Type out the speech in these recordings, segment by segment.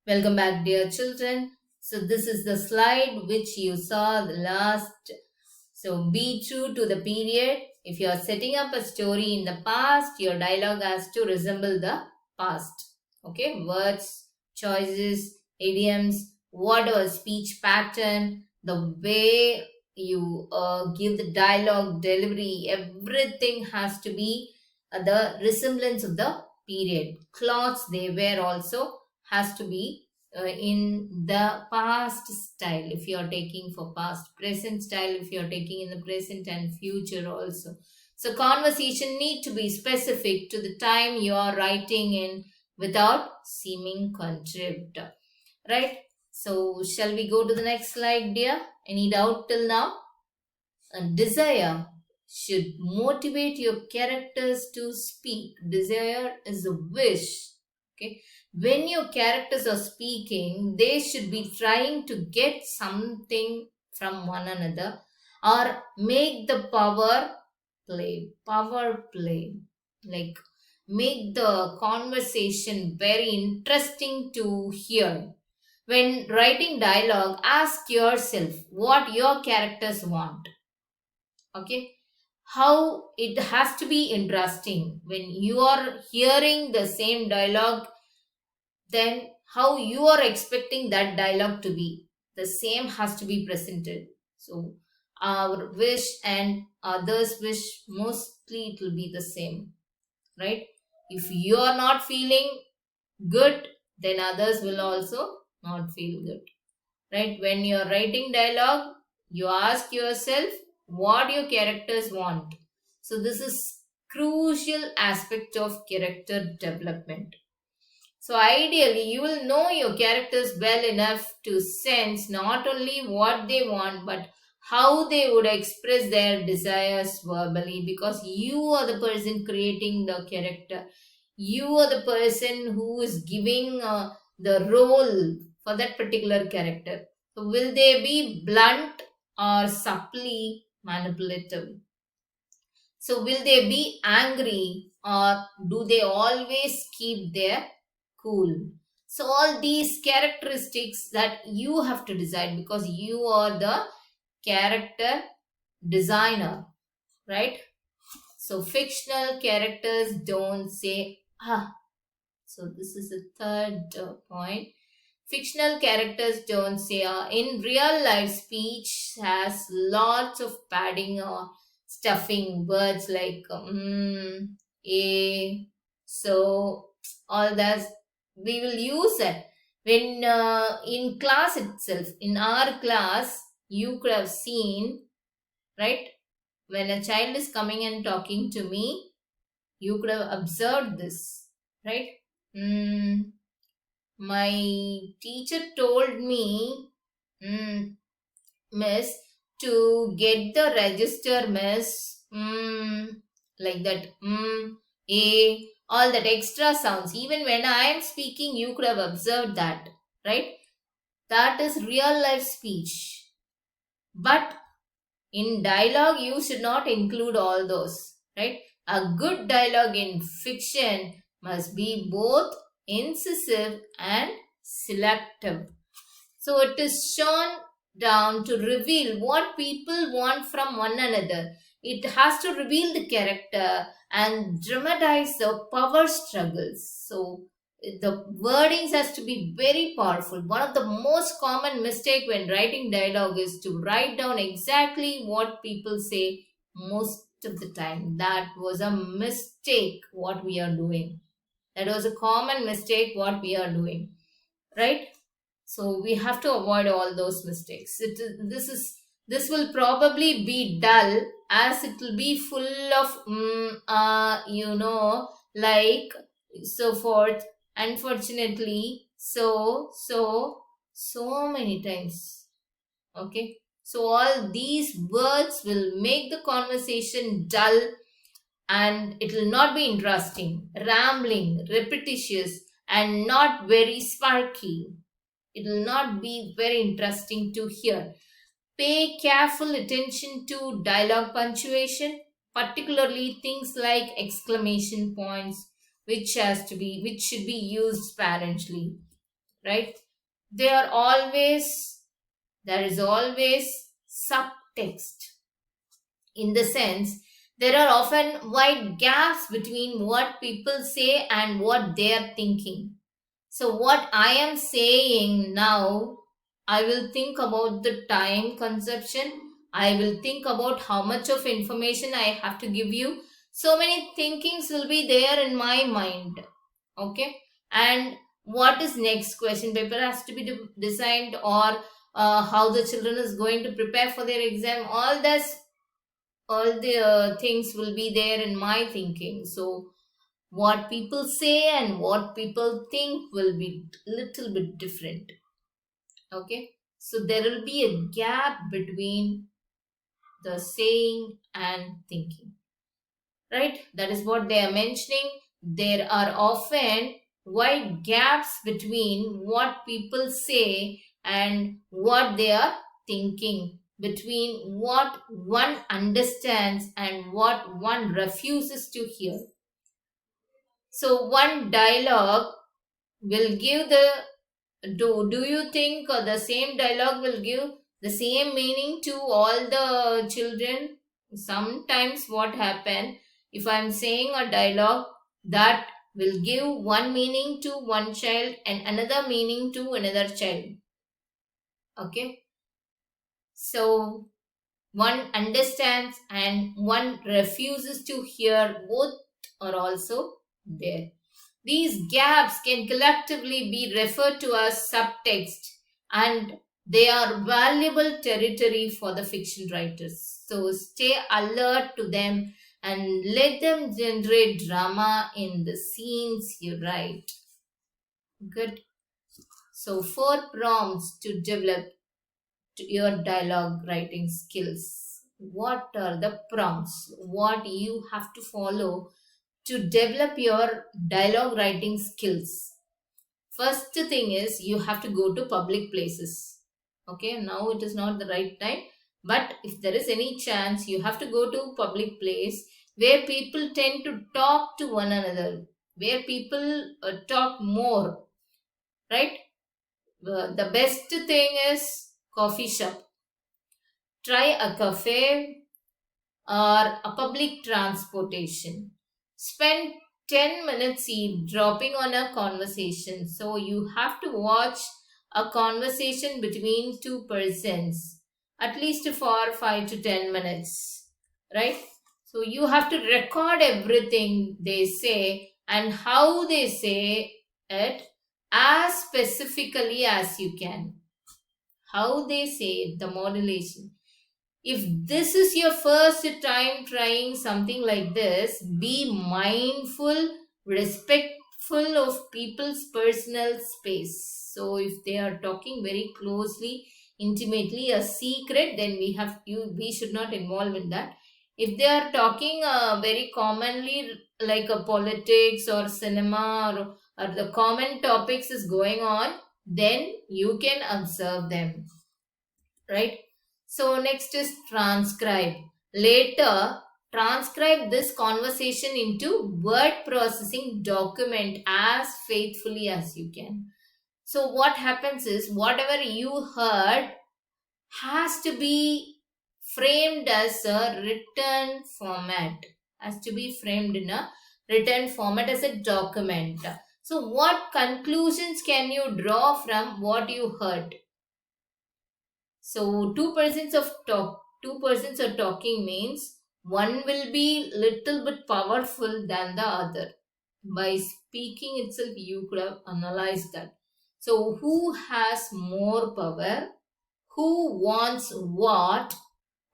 Welcome back, dear children. So this is the slide which you saw the last. So be true to the period. If you are setting up a story in the past, your dialogue has to resemble the past. Okay, words, choices, idioms, whatever speech pattern, the way you give the dialogue delivery, everything has to be the resemblance of the period. Clothes they wear also has to be in the past style if you are taking for past, present style if you are taking in the present, and future also. So conversation need to be specific to the time you are writing in without seeming contrived, right? So shall we go to the next slide, dear? Any doubt till now? A desire should motivate your characters to speak. Desire is a wish. Okay. When your characters are speaking, they should be trying to get something from one another or make the power play. Power play. Like make the conversation very interesting to hear. When writing dialogue, ask yourself what your characters want. Okay, how it has to be interesting when you are hearing the same dialogue, then how you are expecting that dialogue to be the same has to be presented. So our wish and others wish, mostly it will be the same, right? If you are not feeling good, then others will also not feel good, right? When you are writing dialogue, you ask yourself what your characters want. So this is crucial aspect of character development. So ideally, you will know your characters well enough to sense not only what they want, but how they would express their desires verbally, because you are the person creating the character. You are the person who is giving the role for that particular character. So will they be blunt or subtly manipulative? So will they be angry or do they always keep their cool? So all these characteristics that you have to decide, because you are the character designer, right? So fictional characters don't say ah. So this is the third point. Fictional characters don't say ah. In real life, speech has lots of padding or stuffing words like a, so all that we will use it when in class itself. In our class, you could have seen, right? When a child is coming and talking to me, you could have observed this, right? My teacher told me, miss, to get the register, miss, like that, a, all that extra sounds. Even when I am speaking, you could have observed that, right? That is real life speech. But in dialogue, you should not include all those, right? A good dialogue in fiction must be both incisive and selective. So it is shown down to reveal what people want from one another. It has to reveal the character and dramatize the power struggles. So the wordings has to be very powerful. One of the most common mistake when writing dialogue is to write down exactly what people say most of the time. That was a mistake what we are doing. That was a common mistake what we are doing, right? So we have to avoid all those mistakes. This will probably be dull, as it will be full of like so forth. Unfortunately, so many times. Okay. So all these words will make the conversation dull and it will not be interesting, rambling, repetitious, and not very sparky. It will not be very interesting to hear. Pay careful attention to dialogue punctuation, particularly things like exclamation points, which should be used sparingly. right? There is always subtext, in the sense there are often wide gaps between what people say and what they are thinking. So, what I am saying now, I will think about the time consumption. I will think about how much of information I have to give you. So many thinkings will be there in my mind. Okay. And what is next? Question paper has to be designed, or how the children is going to prepare for their exam. All the things will be there in my thinking. So what people say and what people think will be little bit different. Okay, so there will be a gap between the saying and thinking, right? That is what they are mentioning. There are often wide gaps between what people say and what they are thinking, between what one understands and what one refuses to hear. So one dialogue will give the do you think the same dialogue will give the same meaning to all the children? Sometimes what happen, if I'm saying a dialogue that will give one meaning to one child and another meaning to another child. Okay, so one understands and one refuses to hear, both are also there. These gaps can collectively be referred to as subtext, and they are valuable territory for the fiction writers. So stay alert to them and let them generate drama in the scenes you write. Good. So, 4 prompts to develop your dialogue writing skills. What are the prompts? What you have to follow to develop your dialogue writing skills? First thing is you have to go to public places. Okay, now it is not the right time, but if there is any chance, you have to go to public place where people tend to talk to one another, where people talk more, right? The best thing is coffee shop. Try a cafe or a public transportation. Spend 10 minutes eavesdropping on a conversation. So you have to watch a conversation between two persons at least for 5 to 10 minutes, right? So you have to record everything they say and how they say it as specifically as you can. How they say it, the modulation. If this is your first time trying something like this, be mindful, respectful of people's personal space. So if they are talking very closely, intimately, a secret, then we should not involve in that. If they are talking very commonly, like a politics or cinema, or the common topics is going on, then you can observe them, right? So next is transcribe. Later, transcribe this conversation into word processing document as faithfully as you can. So what happens is whatever you heard has to be framed as a written format, has to be framed in a written format as a document. So what conclusions can you draw from what you heard? So two persons are talking means one will be little bit powerful than the other. By speaking itself, you could have analyzed that. So who has more power? Who wants what?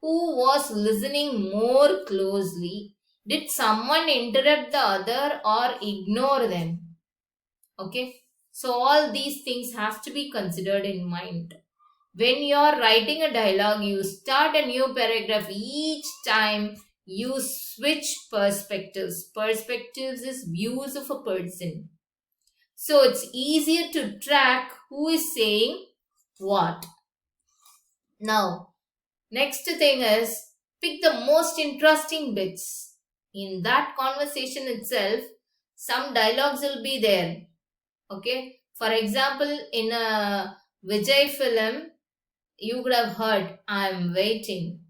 Who was listening more closely? Did someone interrupt the other or ignore them? Okay. So all these things have to be considered in mind. When you are writing a dialogue, you start a new paragraph each time you switch perspectives. Perspectives is views of a person. So it's easier to track who is saying what. Now, next thing is pick the most interesting bits. In that conversation itself, some dialogues will be there. Okay. For example, in a Vijay film, you would have heard, "I'm waiting."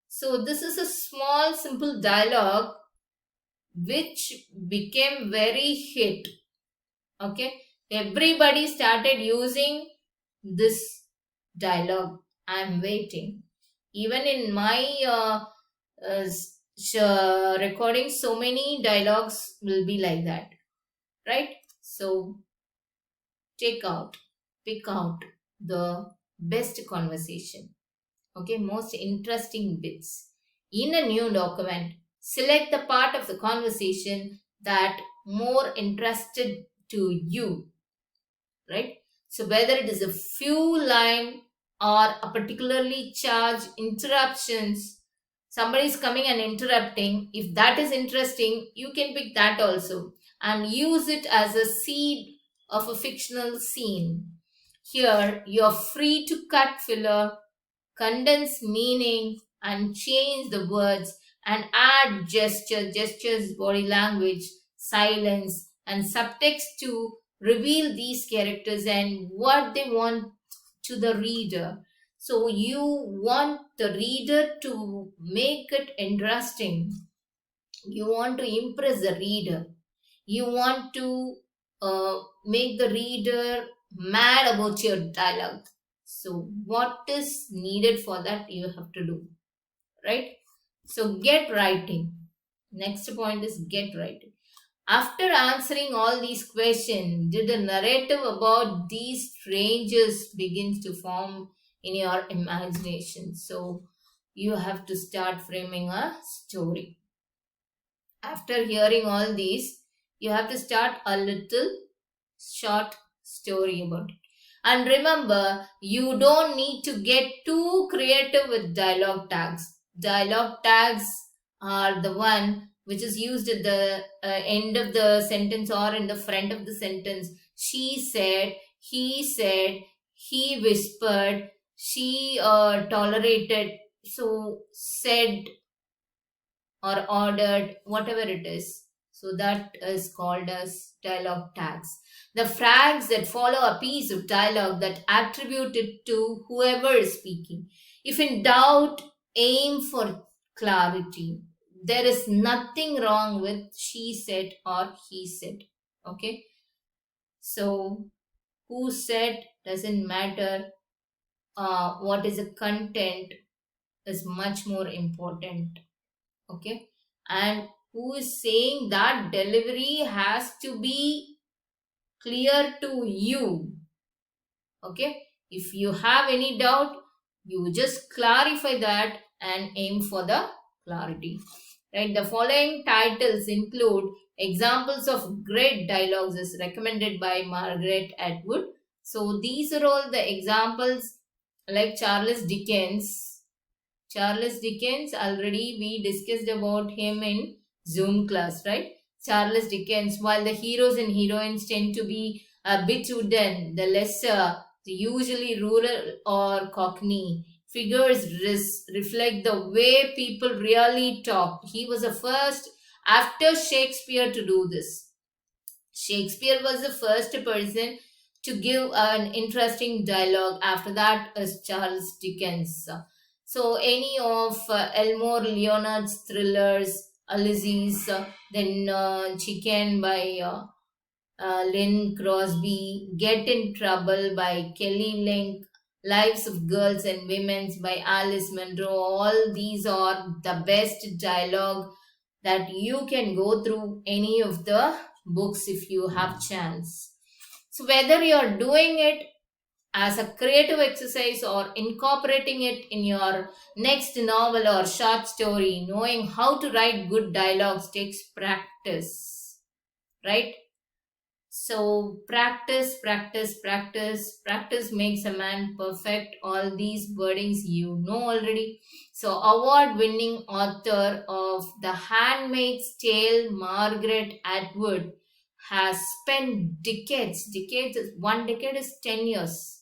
So this is a small, simple dialogue which became very hit. Okay, everybody started using this dialogue, "I'm waiting." Even in my recording, so many dialogues will be like that, right? So take out, pick out the best conversation, okay, most interesting bits. In a new document, select the part of the conversation that more interested to you, right? So whether it is a few line or a particularly charged interruptions, somebody is coming and interrupting, if that is interesting, you can pick that also and use it as a seed of a fictional scene. Here you're free to cut filler, condense meaning, and change the words, and add gestures, body language, silence, and subtext to reveal these characters and what they want to the reader. So you want the reader to make it interesting. You want to impress the reader. You want to make the reader mad about your dialogue. So what is needed for that, you have to do, right? So get writing. Next point is get writing. After answering all these questions, did a narrative about these strangers begins to form in your imagination? So you have to start framing a story. After hearing all these, you have to start a little short story about it. And remember, you don't need to get too creative with dialogue tags. Dialogue tags are the one which is used at the end of the sentence or in the front of the sentence. She said, he said, he whispered, she tolerated. So said or ordered, whatever it is. So that is called as dialogue tags. The frags that follow a piece of dialogue that attribute it to whoever is speaking. If in doubt, aim for clarity. There is nothing wrong with she said or he said. Okay. So who said doesn't matter. What is the content is much more important. Okay, and who is saying that delivery has to be clear to you. Okay, if you have any doubt, you just clarify that and aim for the clarity, right? The following titles include examples of great dialogues as recommended by Margaret Atwood. So these are all the examples, like Charles Dickens, already we discussed about him in Zoom class, right? Charles Dickens, while the heroes and heroines tend to be a bit wooden, the lesser, the usually rural or Cockney figures reflect the way people really talk. He was the first after Shakespeare to do this. Shakespeare was the first person to give an interesting dialogue. After that is Charles Dickens. So any of Elmore Leonard's thrillers, Ulysses, then Chicken by Lynn Crosby, Get in Trouble by Kelly Link, Lives of Girls and Women's by Alice Munro. All these are the best dialogue that you can go through any of the books if you have chance. So whether you're doing it as a creative exercise or incorporating it in your next novel or short story, knowing how to write good dialogues takes practice, right? So practice makes a man perfect. All these wordings you know already. So award-winning author of The Handmaid's Tale, Margaret Atwood, has spent decades, one decade is 10 years.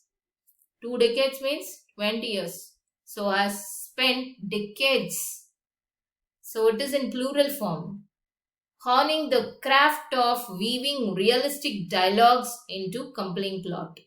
2 decades means 20 years. So has spent decades. So it is in plural form. honing the craft of weaving realistic dialogues into compelling plot.